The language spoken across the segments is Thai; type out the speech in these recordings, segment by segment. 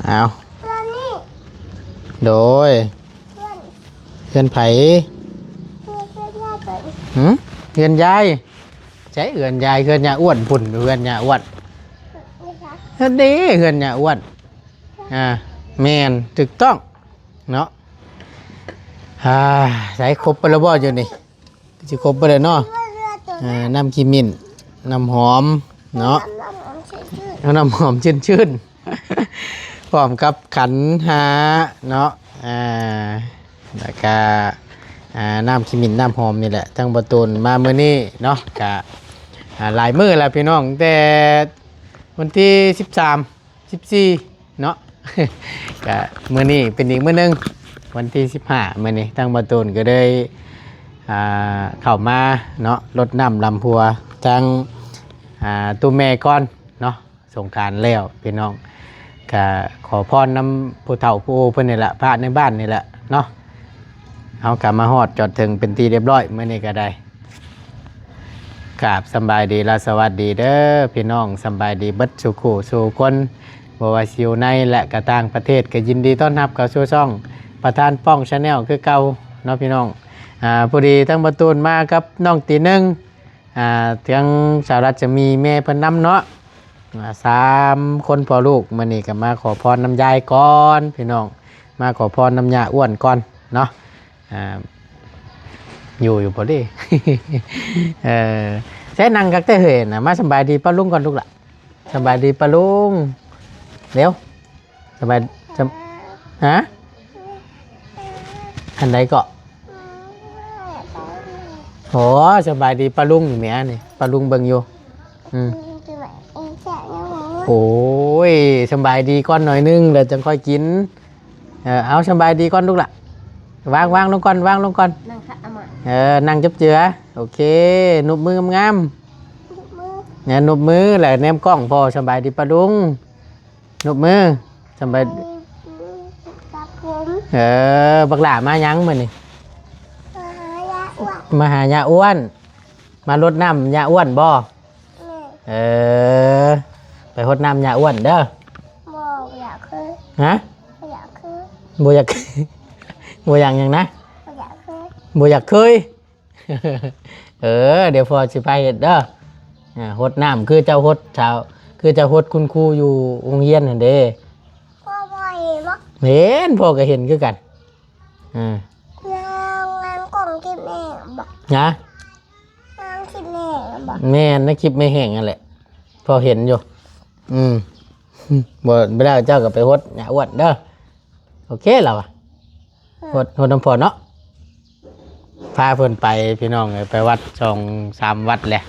เอาโดยเพื่อนไผ่เพื่อนยายใช้เพื่อนยายเพื่อนยาอ้วนพุ่นเพื่อนยาอ้วนเฮ้ยดีเพื่อนยาอ้วนแมนถูกต้องเนาะใช้ครบไปแล้วบ่อยู่นี่จะครบไปเลยเนาะน้ำขีมิ้นน้ำหอมเนาะน้ำหอมชื่นพร้อมกับขันหาเนาะแล้วก็น้ำขีมิ้นน้ำหอมนี่แหละทั้งประตูนมาเมื่อนี้เนาะก็หลายมื้อแล้วพี่น้องแต่วันที่13 14เนาะก็มื้อนี้เป็นอีกมื้อนึงวันที่15มื้อนี้ทั้งประตูนก็ได้เข้ามาเนาะรดน้ำลำพัวจังตู้แม่ก้อนเนาะสงกรานต์แล้วพี่น้องก็ขอพรน้ำผู้เฒ่าผู้โอเพิ่นนี่แหละพระในบ้านนี่แหละเนาะเอากลับมาฮอดจอดถึงเป็นทีเรียบร้อยเมื่อนี้ก็ได้กราบสบายดีและสวัสดีเด้อพี่น้องสบายดีเบิดสุขุสู่คนบ่ว่าสิอยู่ในและก็ต่างประเทศก็ยินดีต้อนรับเข้าสู่ช่องประธานป้องชาแนลคือเก่าเนาะพี่น้องพอดีทั้งประตูนมากับน้องตีหนึ่งทั้งสาวรัชจะมีแม่เพิ่นนำเนาะ3 คนพ่อลูกมื้อนี้ก็มาขอพรน้ำยายก่อนพี่น้องมาขอพรน้ำยาอ้วนก่อนเนาะอยู่พอดี ใช้นั่งกักแต่เห็นนะมาสบายดีป้าลุงก่อนลูกละสบายดีป้าลุงเดี๋ยวสบายฮะอันใดก็โหสบายดีป้าลุงอยู่แม่นี่ป้าลุงเบิ่งอยู่โอ้ยสบายดีก้อนหน่อยนึงเดี๋ยวจังค่อยกินเอาสบายดีก้อนลูกละวางลงก่อนวางลงก่อนนั่งค่ะนั่งจับเจือโอเคนุบมืองามเนี่ยนุบมือแหละแนมกล้องพอสบายดีปะลุงนุบมือสบายบักหล่ามายังมื้อนี่มาหายาอ้วนมารดน้ำยาอ้วนบ่ไปรดน้ำยาอ้วนเด้อบ่อยากคือฮะบ่อยากคือบ่อยากบ่อยากยังนะบ่อยากเคยเดี๋ยวพอสิไปเฮ็ดเด้อหดน้ำคือเจ้าหดชาวคือเจ้าหดคุณครูอยู่โรงเรียนนั่นเด้พ่อบ่เห็นบ่เห็นพ่อก็เห็นคือกันงานกล่องคลิปแม่บ่นะงานคลิปแม่บ่แม่ในคลิปไม่แห้งนั่นแหละพ่อเห็นอยู่บ่ไม่ได้เจ้าก็ไปหดหญ้าอ้วนเด้อโอเคแล้วอ่ะหดน้ำพอเนาะพาเพิ่นไปพี่น้องไปวัด2-3 วัดแหละ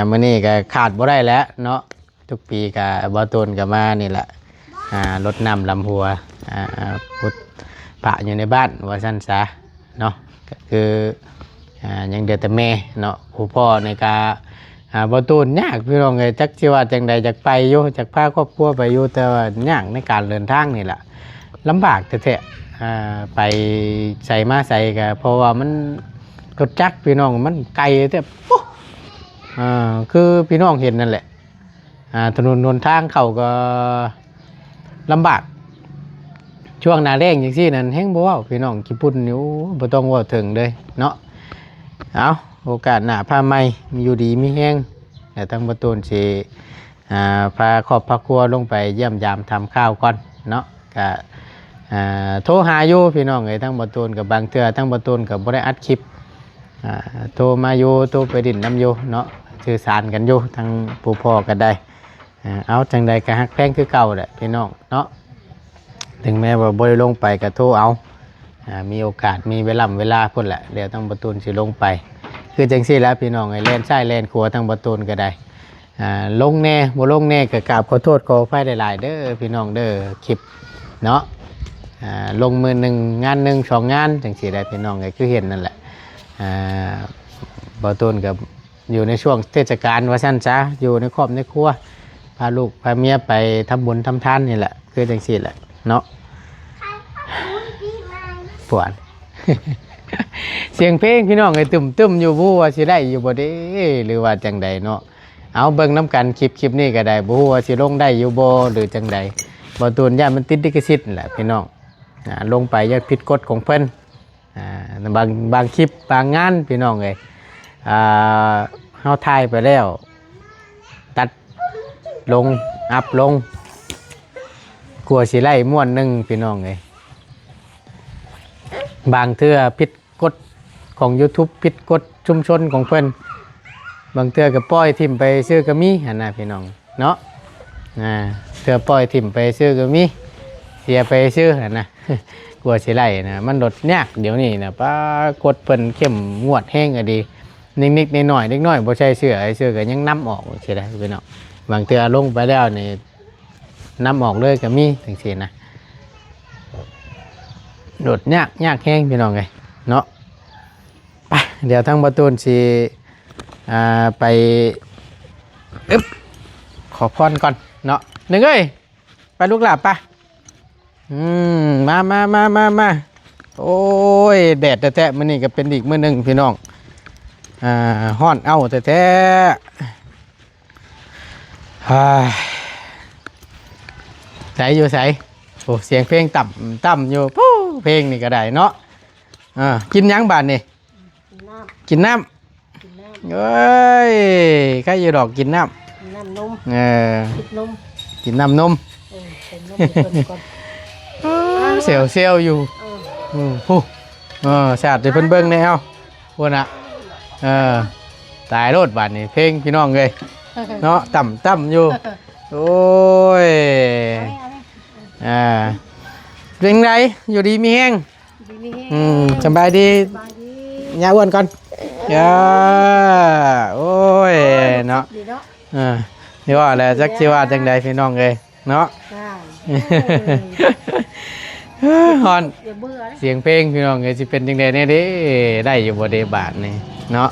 มื้อนี้ก็ขาดบ่ได้แล้วเนาะทุกปีก็บ่ตูนก็มานี่แหละรดน้ำลำหัวพุทธพระอยู่ในบ้านว่าซั่นซะเนาะก็คือยังเดือแต่แม่เนาะผู้พ่อในกาบ่ตูนยากพี่น้องเอ้ยจักสิว่าจังใดจักไปอยู่จักพาครอบครัวไปอยู่แต่ว่ายากในการเดินทางนี่แหละลำบากแท้ๆไปใส่มาใส่ก็เพราะว่ามันรถจักรพี่น้องมันไกลแต่คือพี่น้องเห็นนั่นแหละถนนหนทางเขาก็ลำบากช่วงหน้าแล้งอย่างซี่นั่นแห้งบ่เว้าพี่น้องกี่ปุ่นนิ้วบ่ต้องเว้าถึงเลยเนาะเอาโอกาสหน้าพาใหม่มีอยู่ดีมีแห้งแต่ทั้งประตูนสิพาครอบครัวลงไปเยี่ยมยามทำข้าวก่อนเนาะก็โทรหาอยู่พี่น้องไอ้ทั้งประตูนกับบางเทื่อทั้งประตูนกับบ่ได้อัดคลิปโทรมาอยู่โทรไปดินน้ำอยู่เนาะสื่อสารกันอยู่ทั้งผู้พ่อกันได้เอาจังใดก็ฮักแพงคือเก่าแหละพี่น้องเนาะถึงแม้ว่าบ่ได้ลงไปก็โทรเอามีโอกาสมีเวลาพุ่นแหละเดี๋ยวทั้งประตูนสิลงไปคือจังซี่แล้วพี่น้องไอ้เล่นใช่เล่นครัวทั้งประตูนก็ได้ลงแน่บ่ลงแน่ก็กราบขอโทษขออภัยหลายๆเด้อพี่น้องเด้อคลิปเนาะลงมือ1 งาน 1 2 งานจังซี่ได้พี่น้องก็คือเห็นนั่นแหละบ่ตูนกับอยู่ในช่วงเทศกาลว่าซั่นจ้ะอยู่ในครอบในครัวพาลูกพาเมียไปทำบุญทำทานนี่แหละคือจังซี่แหละเนาะปวด เสียงเพลงพี่น้องไอ้ตึมอยู่บ่ว่าสิได้อยู่บ่เด้หรือว่าจังใดเนาะเอาเบิ่งน้ำกันคลิปนี้ก็ได้บ่ฮู้ว่าสิลงได้อยู่บ่หรือจังใด บ บ่ตูนย่านมันติดลิขสิทธิ์นั่นแหละพี่น้องลงไปย่านผิดกฎของเพิ่นบางคลิปบางงานพี่น้องเอ้ยเฮาถ่ายไปแล้วตัดลงอัพลงกลัวสิไล่ม่วนหนึงพี่น้องเอ้ยบางเทื่อผิดกฎของ YouTube ผิดกฎชุมชนของเพิ่นบางเทื่อก็ปล่อยทิ่มไปซื้อก็มีหั่นน่ะพี่น้องเนาะเทื่อปล่อยทิ่มไปซื้อก็มีเสียไปซื้อหั่นน่ะ กลัวสิไล่นะมันลดยากเดี๋ยวนี้นะป้ากดเพิ่นเข้มงวดแห้งก็ดีนิดๆหน่อยๆเล็กน้อยบ่ใช่เสื้อไอ้เสื้อก็ยังนํออกสิได้พี่น้องบางเทื่อลงไปแล้วนี่นํออกเลยก็มีจังซี่นะโดดยากแห้งพี่น้องเอ้ยเนาะไปเดี๋ยวทั้งประตูนสิไปขอพรก่อนเนาะหนึ่งเอ้ยไปลูกหลาบปะมาโอ้ยแดดแท้ๆมื้อนี้ก็เป็นอีกมื้อหนึงพี่น้องฮ้อนเอาแท้ๆใส่อยู่ใส่โอ้เสียงเพลงต่ำอยู่ปู้เพลงนี่ก็ได้เนาะกินยังบาดนี่กินน้ำเอ้ยใครอยู่ดอกกินน้ำนมกินน้ำนมเซลอยู่ผู้ชาติเพิ่นเบิ่งแนวพวกน่ะตายโลดบาดนี่เพลงพี่น้องเลยเนาะต่ำอยู่โอ้ยเป็นไงอยู่ดีมีแห้งสบายดีย่าอ้วนก่อนโอ้ยเนาะนี่ว่าอะไรจักสิว่าจังใดพี่น้องเลยเนาะฮอนเสียงเพลงพี่น้องเลยสิเป็นจังใดเนี่ยเด้ได้อยู่บ่เดบาทนี่เนาะ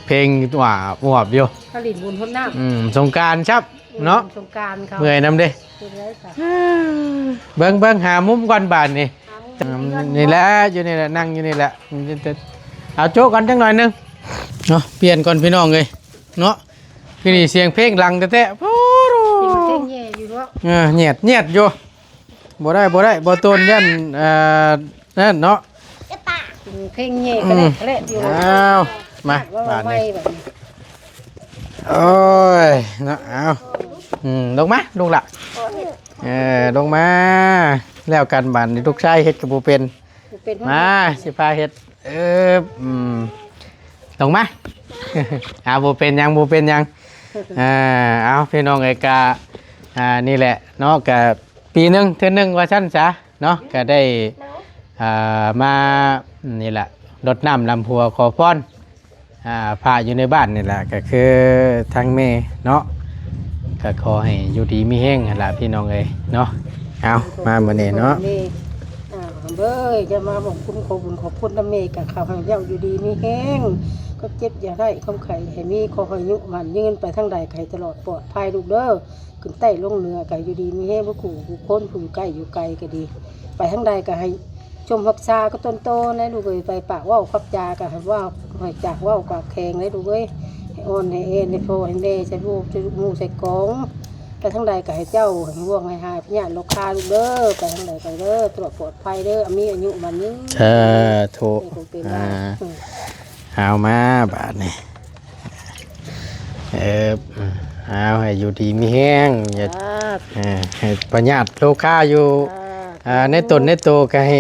เพลงว่าหวบอยู่ผลิตบุญพ้นน้ำสงกรานต์ครับเนาะสงกรานต์เขาเมื่อยน้ำเด้เบิ้งหามุมก่อนบาทนี่นี่แหละอยู่นี่แหละนั่งอยู่นี่แหละเอาโจ๊กกันจังหน่อยนึงเนาะเปลี่ยนก่อนพี่น้องเลยเนาะพี่นี่เสียงเพลงลังแต่โอ้โหเพลงแย่อยู่ด้วยเงียดอยู่บ่ได้บ่ต้นยันนั่นเนาะเพลงแย่ก็ได้แหละอยู่เอามาบาทนี่โอ้ยเนาะเอาลงมาลงละลงมาแล้วกันบานนี่ลูกชายเฮ็ดกับบ่เป็นมาสิพาเฮ็ดลงมาบ่เป็นยังเอาพี่น้องเอกานี่แหละเนาะก็ปีนึงเทื่อนึงว่าซั่นซะเนาะก็ได้มานี่แหละรดน้ำลำพัวขอพรพาอยู่ในบ้านนี่แหละก็คือทางแม่เนาะก็ขอให้อยู่ดีมีแห้งหั่นล่ะพี่น้องเอ้ยเนาะเอามามื้อนี้เนาะเบ้ยจะมาบอกคุณขอบุญขอบคุณน้ำเมฆกับข้าวให้เจ้าอยู่ดีมีแห้งก็เจ็บอย่าได้ความไข่ให้มีขอให้ยุมันยืนไปทั้งใดไข่ตลอดปลอดภัยลูกเด้อขึ้นใต้ลงเหนือไก่อยู่ดีมีแห้งผู้ขู่ผู้พ้นผู้ใกล้อยู่ไกลก็ดีไปทั้งใดก็ให้ชมพับชาก็ต้นโตนะลูกเอ้ยไปปากว่าวขับจาก็ให้ว่าวหอยจากว่าวกวาดแข็งเลยลูกเอ้ยให้อ่อนให้เอ็นให้โฟให้เดใส่ลูกใส่มูใส่กองไปทั้งใดก็ให้เจ้าให้ห่วงให้หายพญานลูกค้าลูกเด้อไปทั้งใดไปเด้อตรวจปลอดภัยเด้อมีอายุมันยืนถูกเอามาบาทนี่เอาให้อยู่ดีมีแห้งอย่าให้ประหยัดลูกค้าอยู่ในตนในโตก็ให้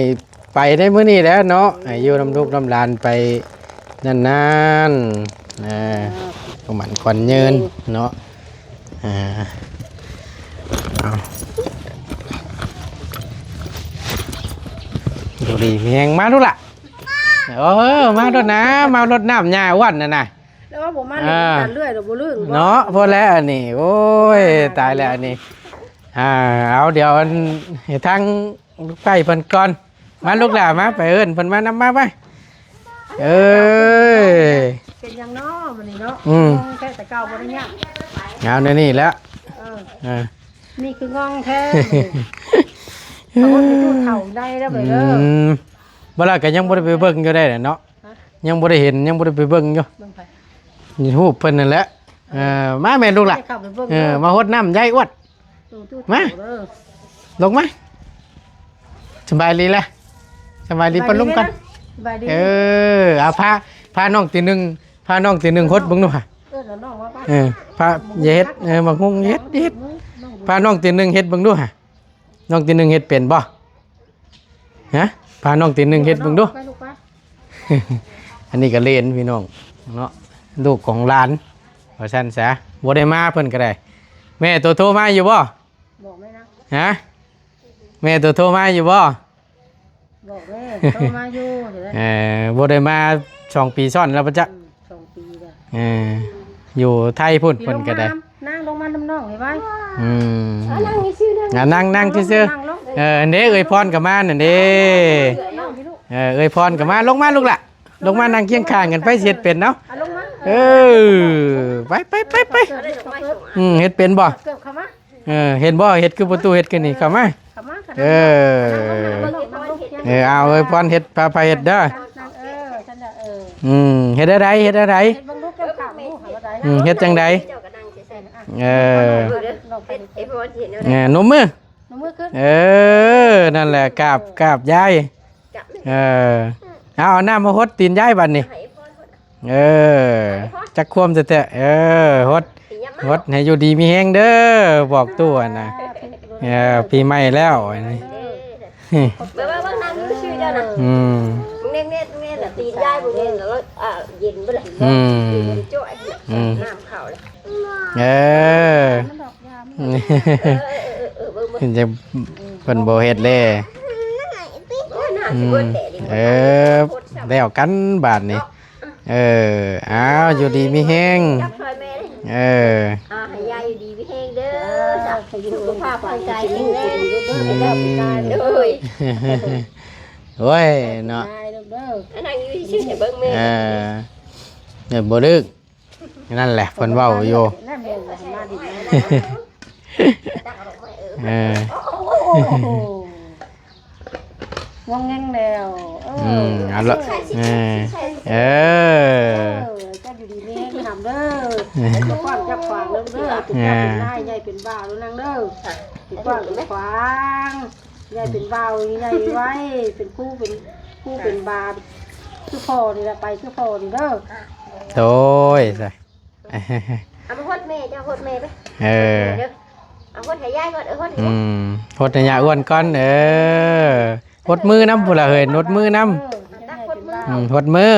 ไปได้มื้อนี้แล้วเนาะให้อยู่น้ำลูกน้ำหลานไปนานๆมันควันเยินเนาะดูดีมีแหงมาดูล่ะมารถนะมารถน้ำยาวันน่ะนะแล้วว่าผมมาเล่นกันเรื่อยหรือบ่ลื่นเนาะพอแล้วอันนี้โอ้ยตายแล้วอันนี้เอาเดี๋ยวให้ทางลูกไก่เพิ่นก่อนมาลูกหล่ามาไปเอิ้นเพิ่นมานำมาไปเป็นยังเนาะมันนี่เนาะแค่แต่เก่าบ่ได้ยังเอาในนี่แล้วนี่คืององแท้เขาบ่ได้ตู้เฒ่าได้แล้วไปเด้อบ่ล่ะก็ยังบ่ได้ไปเบิ่งอยู่ได้เนาะยังบ่ได้เห็นยังบ่ได้ไปเบิ่งอยู่นี่ฮู้เพิ่นนั่นแหละมาแม่ลูกหล่ะมาฮดน้ำยายอ้วน มา ลงมาสบายดีแหละสบายดีปะลุงกัน สบายดี เอาพาน้องตีหนึ่งฮดเบิ่งดูค่ะ น้องว่าปะ พาอย่าเฮ็ดบักงงเฮ็ดพาน้องตีหนึ่งเฮ็ดเบิ่งดูค่ะน้องตีหนึ่งเฮ็ดเป็นบ่ฮะพาน้องตีหนึ่งเฮ็ดเบิ่งดู ไปลูกไป อันนี้ก็เล่นพี่น้องเนาะลูกของหลานว่าซั่นซะบ่ได้มาเพิ่นก็ได้แม่โทรมาอยู่บ่ บอกแม่นะ ฮะแม่โทรมาอยู่บ่ บอกแม่โตมาอยู่เดี๋ยวได้ บ่ได้มา2 ปีซ้อนแล้วปะจ๊ะ 2 ปีแล้ว อยู่ไทยพุ่นเพิ่นก็ได้ นั่งลงมาน้ำน้องเห็นไหม นั่งนี่ซื่อนั่งซื่ออันนี้เอ้ยพรก็มานั่นเด้เอ้ยพรก็มาลงมาลูกล่ะลงมานั่งเคียงข้างกันไปเฮ็ดเป็นเนาะ ลงมา ไปเฮ็ดเป็นบ่ เกือบเข้ามา เห็นบ่เฮ็ดคือประตูเฮ็ดกันนี่เข้ามา เข้ามา เอาเอ้ยพรเฮ็ดพาไปเฮ็ดเด้อ ฉันจะเฮ็ดอะไรเฮ็ดบังลูกแก้วขาวลูกหาว่าใด เฮ็ดจังได เจ้าก็นั่งเฉยๆนะเอ็ดพอเห็นแล้ว นมมือ น้องมือขึ้น นั่นแหละกราบยาย จับ เอาน้ำมาฮดตีนยายบัดนี่ ให้พอ จักควมแต่ฮดให้อยู่ดีมีแฮงเด้อบอกตัวนะปีใหม่แล้วนี่ เบิ่งว่านั่งชื่อเจ้านะมึงเน่น่ะตีนยายมึงเน่แล้วเย็นบ่ล่ะจ่อยน้ำเข้าเลย เบิ่งจะเพิ่นบ่เฮ็ดเลยแล้วกันบาดนี้อ้าวอยู่ดีมีแฮงให้ยายอยู่ดีพี่แห้งเด้อสุขภาพร่างกายแข็งแรงเอ้ย โอ้ยเนาะ อันนั้นอยู่ชื่อให้เบิ่งแม่ เนี่ยบ่ดึกนั่นแหละเพิ่นเว้าอยู่ว่างแงงแล้วเอาละจะอยู่ดีนี่ทำเด้อจะกว้างจะขวางเด้อเป็นเจ้าเป็นนายใหญ่เป็นบ่าวนั่งเด้อเป็นกว้างเป็นขวางใหญ่เป็นบ่าวใหญ่ไว้เป็นคู่เป็นบาคือพ่อนี่แหละไปคือพ่อนี่เด้อ โดยใช่ เอามาฮดแม่เจ้าฮดแม่ไปเอาฮดให้ยายก่อนฮดให้ พดให้ยาอ้วนก่อนพดมือน้ำพุ่นละเฮ้ยนดมือน้ำพดมือ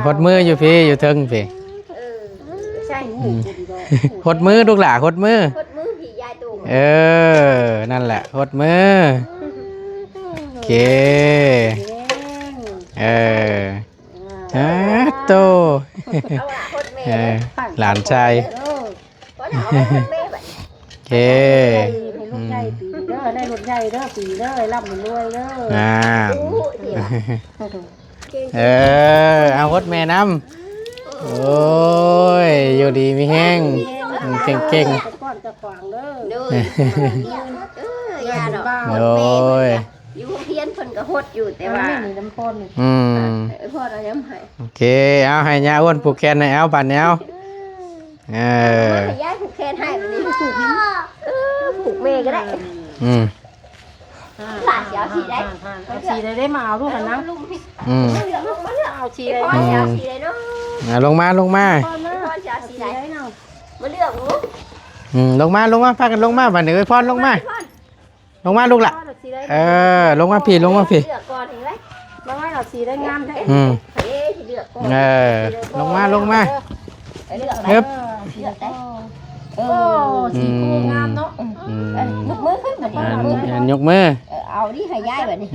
พดมืออยู่พี่อยู่เทิงพี่ ใช่ พดมือลูกหล่าพดมือ ฮดมือพี่ยายตู่ นั่นแหละพดมือโอเคโตหลานชายโอเครถใหญ่ปีเด้อได้รถใหญ่เด้อปีเด้อร่ำรวยเด้อเอาพดแม่น้ำโอ้ยอยู่ดีมีแห้งเก่งก้อนจะขวางเด้อ ยาดอก โอ้ยอยู่เพี้ยนเพิ่นก็ฮดอยู่แต่ว่า ไม่มีน้ำพ่น พ่อเราย้ำให้ โอเคเอาให้ยาอ้วนผูกแขนให้เอาปั่นเอาให้ยายผูกแขนให้แบบนี้ผูกเมย์ก็ได้หลานยาวสีได้สีได้มาเอาลูกกันนะเอาสีได้ พ่อยาวสีได้เนาะ ลงมาพ่อยาวสีได้เนาะมาเลือกลงมาพากันลงมาบัดนี้เอ้ยพรลงมาลูกล่ะลงมาพี่เลือกก่อนเห็นไหม มาไว้เราสีได้งามแท้เลือกก่อนลงมาเลือก เฮ้ย เลือกได้สีคู่งามเนาะ ยกมือขึ้นแบบนี้ ยกมือเอาดิให้ยายแบบนี้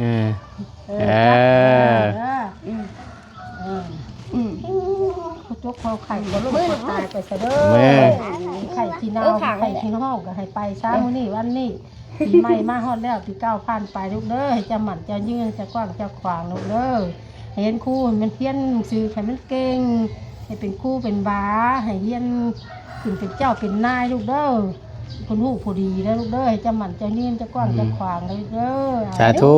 ยกเขาไข่ก็ลูกตายไปซะเด้อไข่ที่นาวไข่ที่ห้องก็ให้ไปเช้านี่วันนี้ปีใหม่มาฮอดแล้วปีเก้าผ่านไปลูกเด้อจะหมั่นจะยืนจะกว้างจะขวางลูกเด้อให้เห็นคู่มันเพี้ยนซื้อให้มันเก่งให้เป็นคู่เป็นบาให้เฮียนขึ้นเป็นเจ้าเป็นนายลูกเด้อคนหูผู้ดีแล้วลูกเด้อจะหมั่นจะยืนจะกว้างจะขวางเลยเด้อสาธุ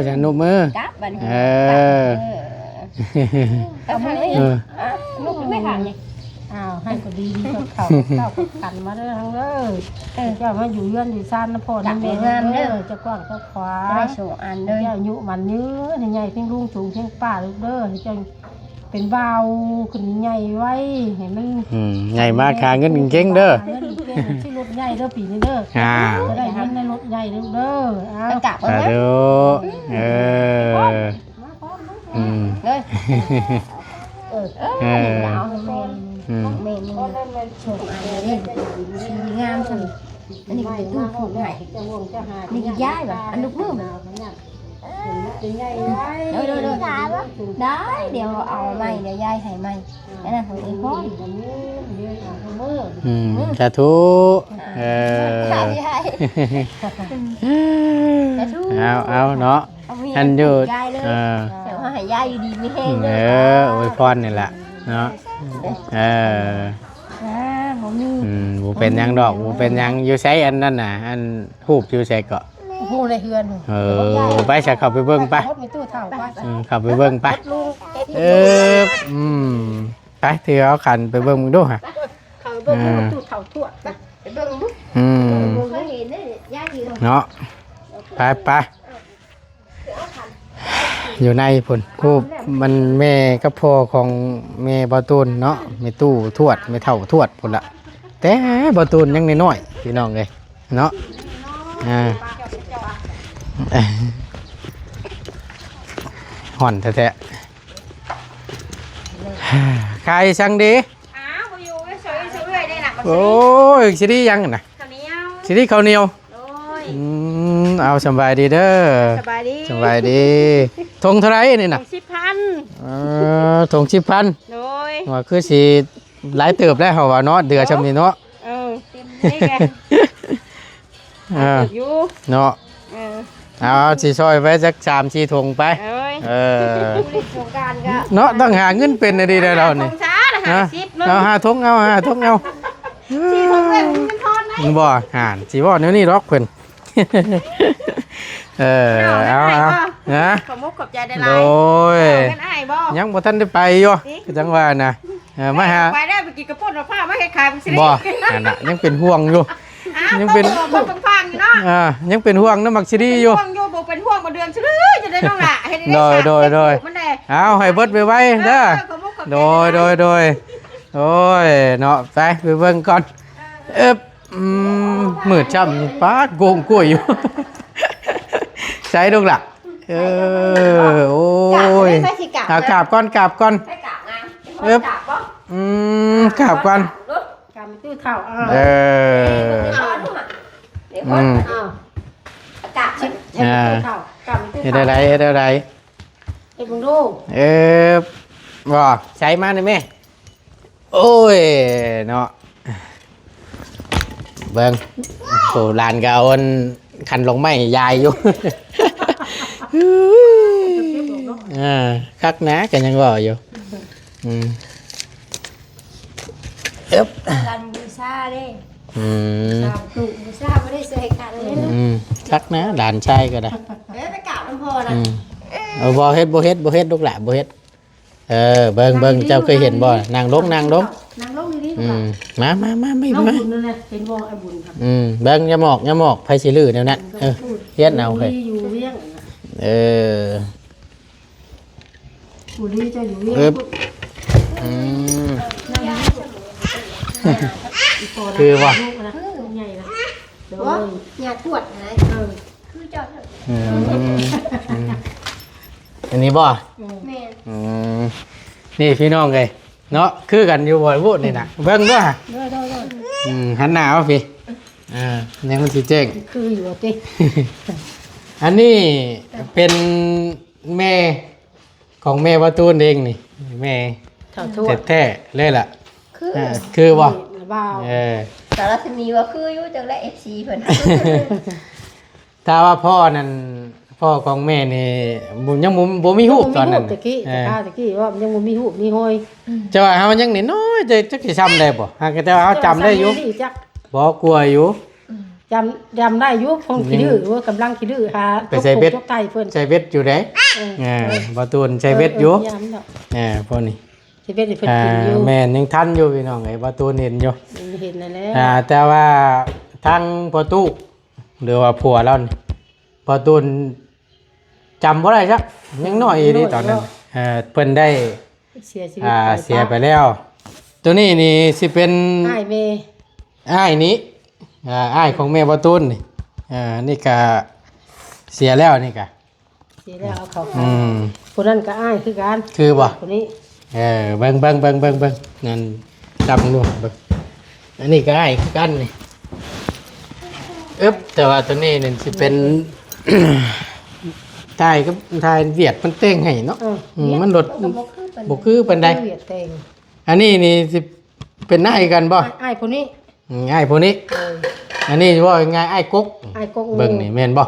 ฉันนุมือกับบันเอามือลูกไม่ขาดไง อ้าวให้ก็ดีกับเขาเจ้าก็กันมาเด้อทั้งเด้อเจ้ามาอยู่เรือนอยู่ซ่านนะพ่อนะแม่เด้อจะกว้างก็ขวา จะได้โชว์อันเด้อ เจ้าอายุมันยืนใหญ่เพ่งลุงสูงเพ่งป้าลูกเด้อให้เจ้าเป็นเบาขึ้นใหญ่ไว้ให้มัน ใหญ่มากค่าเงินเก่งๆเด้อ เงินเก่งที่รถใหญ่เด้อปีนี้เด้อ จะได้เงินในรถใหญ่เด้อเอา ไปกลับ สา แล้ว ธุเอออืม เลย เออ เอาให้แม่ อืม แม่มึงโชว์อันนี้สีงามจังอันนี้เป็นตู้ผูกให้นี่ก็ย้ายแบบอันลูกมือเดี๋ยวได้เดี๋ยวเอาไม้เดี๋ยวย้ายให้ไม้อันนั้นของอีพ่อ สาธุเออ ย้ายแต่ทุก เอาเนาะอันอยู่ ย้ายเลย เออ เดี๋ยวให้ย้ายอยู่ดีไม่แห้ง เอ เลย ออวยพรนี่แหละเนาะเออ ผมมี บูเป็นหยังดอกบูเป็นหยังอยู่ใช้อันนั้นน่ะอันฮูบอยู่ใช้เกาะ หูในเฮือน เออไปจะเข้าไปเบิ่งไป รถมีตู้เท่าไป เข้าไปเบิ่งไปเออไปเถือเอาขันไปเบิ่งมึงดูฮะ เขาเบิ่งตู้เท่าทั่วไป ไปเบิ่งลูก อืม เคยเห็นได้ย้ายอยู่ เนาะไปอยู่ในพุ่นคูบมันแม่กับพ่อของแม่บ่ตูนเนาะแม่ตู้ทวดแม่เฒ่าทวดพุ่นละแต่บ่ตูนยังน้อยๆพี่น้องเอ้ยเนาะห่อนแท้ๆใครช่างดี อ้าวบ่อยู่เฉยๆได้น่ะ โอ้ยสิได้ยังน่ะ ข้าวเหนียว สิได้ข้าวเหนียว โอ้ย เอาสบายดีเด้อ สบายดี สบายดีทงเท่าไรนี่น่ะ 10,000 ทง10,000 โดย ว่าคือสิหลายเติบแล้วเฮาว่าเนาะเดือชำนี้เนาะ เต็มนี่แก อยู่ เนาะเอาสิซอยไว้สัก3-4ถุงไป เอ้ย ผู้ เล่นสงกรานต์ก็ เนาะต้องหาเงินเป็นดีได้เรานี่ สงช้าน่ะ50นึง เอาหาถุงเอา ที่ทงเล่นมันทอนไหม บ่ห่านสิบ่แนวนี้ดอกเพิ่นเอานะ ขอมุกขอบใจได้ห โด ลาย ย กันอ้ายบ่ ยังบ่ทันได้ไปอยู่คือจังว่านะมาหา ไปได้ไปกินกระปุกผ้ามาให้ขายเป็นสิ บ่นั่นน่ะยังเป็นห่วงอยู่ ยังเป็นฟังๆอยู่เนาะ ยังเป็นห่วงน้ำมักซิดีอยู่ ห่วงอยู่บ่เป็นห่วงบ่เดือนซื่อจะได้น้องล่ะเฮ็ดได้ โดย มันได้ เอาให้เบิดไปไว้เด้อโดยโอ้ยเนาะไปเบิ่งก่อนมืดจ้ำปาดโกงกล้วยอยู่ ใช้ลูกล่ะโอ้ยเอากราบก่อน ไปกราบงาน กราบก่อน กำตู้เท่าเกราบ ช็ดตู้เท่ากำตู้ เฮ็ด เท่า อะไรไอ้บุญดู บ่ใช้มาได้ไหมโอ้ยเนาะเบิ่งโหลานก็เอาอันคันลงไม้ยายอยู่ คักนะกันยังว่าอยู่กันบูชาเด้ ตามตู้ บูชาบ่ได้ใส่กันเลยนะ คักนะหลานชายก็ได้ ไปกราบน้ำพ่อนะ เอาบ่เฮ็ดลูกหล่ะบ่เฮ็ดเบิ่งเจ้าเคยเห็นบ่นางลง นางลงดีๆ มาไม่ น้อง มา บุญนั่นแหละเป็นวงไอ้บุญครับ เบิ่งอย่าหมอกไผสิลื้อแนวนั้นเฮ็ดเอาเฮ้ย อยู่เลี้ยง บุรีจะอยู่เลี้ยง คือว่า ใหญ่ละ ว่าอยากทวดอะไรคือเจ้า อันนี้บ่ แม่ นี่พี่น้องเลยเนาะคือกันอยู่บ่อยพูดนี่นะเบิ่งด้วย หันหน้าเอาพี่เนี่ยมันสิแจ้ง คืออยู่ติ อันนี้เป็นแม่ของแม่วาตูนเองนี่แม่ เท่าทั่ว แท้ๆเลยล่ะ คือ บ่ บ่าว สารสนีว่าคืออยู่จังและ FC เพิ่น ถ้าว่าพ่อนั่นพ่อของแม่นี่ยังบ่มีรูปตอนนั้น ตะกี้ว่ายังบ่มีหูมีห้อย จะว่าเฮายังน้อยจะสิจำได้บ่หากแต่ว่าเฮาจำได้อยู่บ่กลัวอยู่ จำได้อยู่คงขี้ดื้อว่ากำลังขี้ดื้อหาไก่เพิ่น ใช้เบ็ดอยู่เด้บ่ตูนใช้เบ็ดอยู่พวกนี้ สิเป็นเพิ่นกินอยู่ แม่นยังทันอยู่พี่น้องไอ้ประตูเห็นอยู่ เห็นนั่นแหละ แต่ว่าทั้งประตูหรือว่าผัวเรานี่ประตูจำบ่ได้ซักยังน้อยอยู่นี่ตอนนั้นเพิ่นได้ เสียชีวิต เสียไปแล้ว ตัวนี้นี่สิเป็น อ้ายแม่ อ้ายนี้อ้ายของแม่ประตูนี่นี่ก็เสียแล้วนี่ก็ เสียแล้วเอาเขา ม คนนั้นก็อ้ายคือกัน คือบ่ คนนี้ เบิ่งนั่นจับดูเบิ่งอันนี้ก็อ้ายคือกันนี่แต่ว่าตัวนี้นี่สิเป็น ทายกับทายเวียดมันเต้งให้เนาะมันลดบ่คือปานใด เวียดแต่ง อันนี้นี่สิเป็นอ้ายกันบ่ อ้ายคนนี้ อ้ายผู้นี้ เออ อันนี้ว่าไงอ้ายกก อ้ายกง เบิ่งนี่แม่นบ่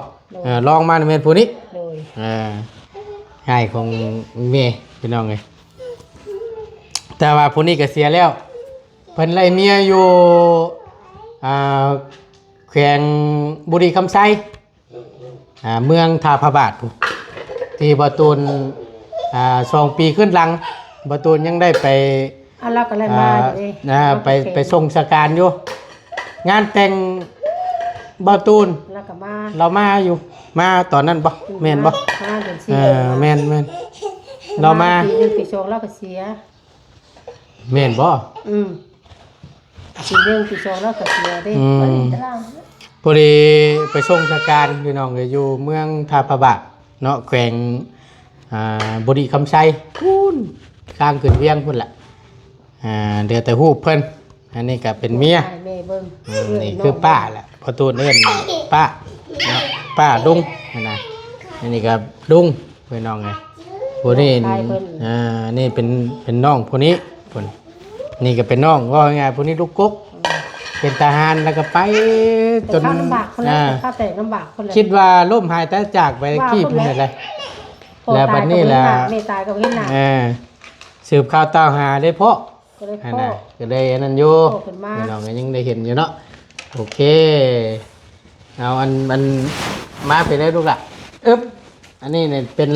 ลองมานี่แม่นผู้นี้ โดย อ้ายของแม่พี่น้องเอ้ยแต่ว่าผู้นี้ก็เสียแล้วเพิ่นไล่เมียอยู่แขวงบุรีคำไซเมืองท่าพระบาทพู้นที่บ่ตูน2 ปีขึ้นหลังบ่ตูนยังได้ไป อันละก็เลยมาอยู่เอ้ ไปส่งสการอยู่งานแต่งบ่ตูน แล้วก็มา เรามาอยู่มาตอนนั้นบ่แม่นบ่ มาเดือน แม่นเรามา ปีหนึงปีสองแล้วก็เสีย แม่นบ่ ปีหนึงปีสองแล้วก็เสียเด้ พอดีไปส่งสการพี่น้องก็อยู่เมืองท่าพระบาทเนาะแขวงบุรีคำไซพูนข้างขึ้นเวียงพุ่นล่ะเดือแต่ฮูบเพิ่นอันนี้ก็เป็นเมีย อ้ายแม่เบิ่ง นี่คือป้าแหละพอตูนเอิ้นป้าเนาะป้าลุงนะอันนี้ก็ลุงพี่น้องไงผู้นี้นี่เป็นน้องผู้นี้พุ่นนี่ก็เป็นน้องว่าไงผู้นี้ลูกกุ๊กเป็นทหารแล้วก็ไปจ แต่ น ข้าวลำบากคนละข้าวแต่ลำบากคนละ คิดว่าล่มหายแต่จากไปกี่พุ่นอะไรแล้วบัดนี้ล่ะ แม่ตายก็เห็นหน้า สืบข่าวตามหาได้เพาะ ก็เลย อัน พ่อ น่ะก็ได้อันนั้นอยู่ พ่อขึ้นมา พี่น้องก็ยังได้เห็นอยู่เนาะโอเคเอาอันมาไปได้ลูกละอันนี้เนี่ยเป็น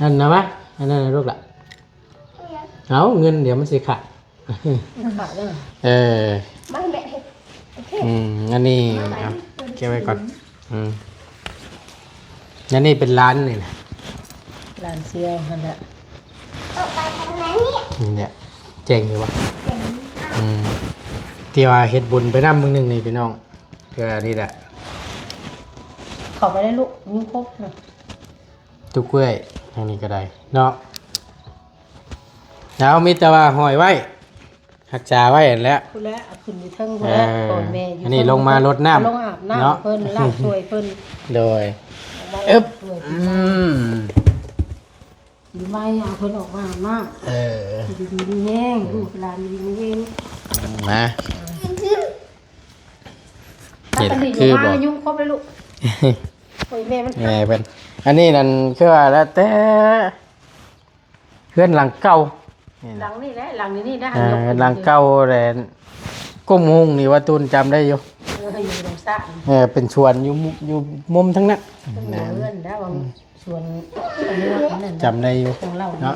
นั่นนะมะอันนั้นนะลูกละเอาเงินเดี๋ยวมันสิขาด บาทเด้อ มาแม่ อันนี้เอาเก็บไว้ก่อนอันนี้เป็นร้านนี่นะ หลานเสียนั่นแหละ เนี่ยเจ๋งอยู่วะที่ว่าเฮ็ดบุญไปน้ำมึงหนึ่งนี่พี่น้องก็นี่แหละ ขอไปได้ลูกนิ้วครบนะ ทุกเว้ยทางนี้ก็ได้เนาะแล้วมีแต่ว่าหอยไว้หักษาไว้นั่นแหล้ว คุณแล้วเอาขึ้นอยู่เทิงคุณแล้วก่อนแม่อยู่ อันนี้ลงมารดน้ำ ลงอาบน้ำ เนาะ เพิ่นล้างถ้วยเพิ่น โดย อึ๊บ Ừ. ดีไหมเอาเพิ่นออกมาอาบน้ เออ ำดีๆแห้งลูกหลานดีๆแห้ง มา ถ้า นี่ ตอน แหละ นี้ คือ อยู่ บอ มาก ยุ่งครบเลยลูกโอ้ยแม่มัน แม่เป็นอันนี้นั่นคือว่าแล้วแต่เพื่อนหลังเก่านี่ หลั นะ งนี่แหละหลังนี้ได้ หลังเก่าแต่ก้มหุงนี่ว่าตูนจำได้อยู่ อยู่ตรงสระ เป็นชวนอยู่มุมทั้งนั้น เป็น นะ เพื่อนได้ว่าส่วนอันนี้นั่น จำได้อยู่ ของเรา เนาะ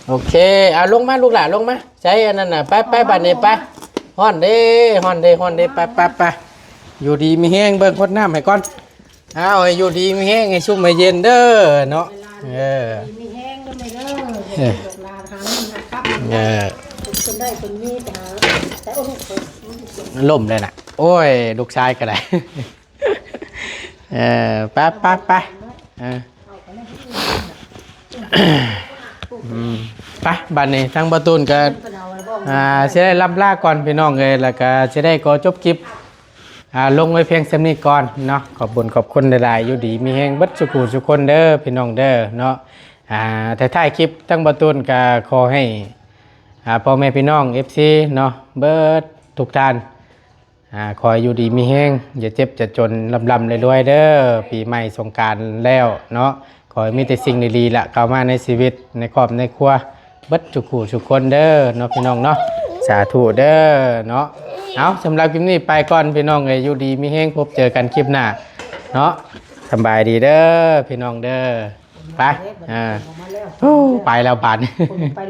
โอเคเอาลงมาลูกหลานลงมาใช้อันนั้นน่ะไปบัดนี้ไปฮ้อนเด้ไปอยู่ดีมีแห้งเบิ่งคนน้ำให้ก่อนเอาให้อยู่ดีมีแห้งให้ชุ่มให้เย็นเด้อเนาะมีแห้งก็ไม่เด้อลาทางนี้นะครับคนได้คนนี้แต่โอ้โห ล่มเลยน่ะโอ้ยลูกชายก็ได้ ไปไปบัดนี้ทั้งประตูนก็จะได้รับลาก่อนพี่น้องเลยแล้วก็จะได้ขอจบคลิปลงไว้เพียงเท่านี้ก่อนเนาะขอบคุญขอบคุณหลายๆอยู่ดีมีแห้งบัดสุขุสุคนเด้อพี่น้องเด้อเนาะท้ายคลิปทั้งประตูนก็ขอให้พ่อแม่พี่น้อง FC เนาะเบิดทุกท่านขออยู่ดีมีแห้งอย่าเจ็บจะจนลำรวยๆเด้อปีใหม่สงกรานต์แล้วเนาะขอให้มีแต่สิ่งดีๆละเข้ามาในชีวิตในครอบในครัวเบิดสุขุสุคนเด้อเนาะพี่น้องเนาะสาธุเด้อเนาะเอาสำหรับคลิปนี้ไปก่อนพี่น้องอยู่ดีมีแห้งพบเจอกันคลิปหน้าเนาะ สำบายดีเด้อพี่น้องเด้อไปอ่า ออกมาแล้ว โอ้ไปแล้วบาด คนไป